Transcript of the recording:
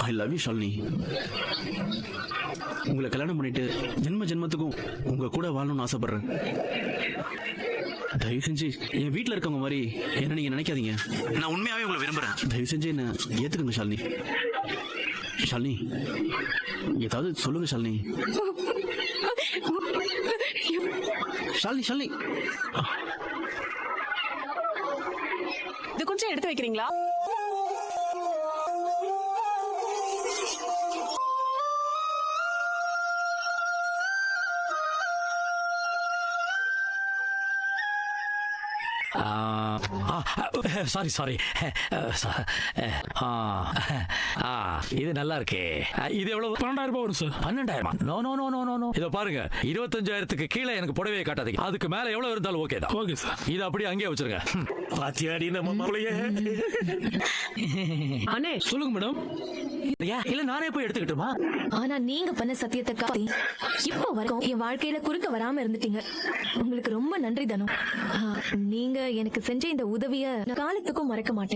I love you Shalini. உங்களை கல்யாணம் பண்ணிட்டு ஜென்ம ஜென்மத்துக்கும் உங்க கூட வாழணும்னு ஆசைப்படுறேன். தயவு செஞ்சு என் வீட்டில் இருக்கவங்க மாதிரி என்ன நீங்க நினைக்காதீங்க. நான் உண்மையாவே உங்களை விரும்புறேன். தயவு செஞ்சு என்ன ஏத்துக்கங்க ஷாலினி. ஷாலினி, ஏதாவது சொல்லுங்க ஷாலினி. ஷாலினி ஷாலினி, இது கொஞ்சம் எடுத்து வைக்கிறீங்களா? சாரி இது நல்லா இருக்கே. இது எவ்வளவு? 12,000 வரும் sir. 12,000? No no no no no. இதோ பாருங்க, 25,000க்கு கீழே எனக்கு புடவையை காட்டாதீங்க. அதுக்கு மேல எவ்வளவு இருந்தாலும் ஓகே தான். Okay sir. இது அப்படியே அங்கேயே வச்சிருங்க. பாத்தியாடி நம்ம மாப்பிளைய. அண்ணே சொல்லுங்க மேடம். இல்ல நானே போய் எடுத்துக்கிட்டுமா? ஆனா நீங்க பண்ண சத்தியத்தை காட்டி இப்போ வரைக்கும் என் வாழ்க்கையில குறுக்க வராம இருந்துட்டீங்க. உங்களுக்கு ரொம்ப நன்றி தனம். நீங்க எனக்கு செஞ்ச இந்த உதவிய நான் காலத்துக்கும் மறக்க மாட்டேன்.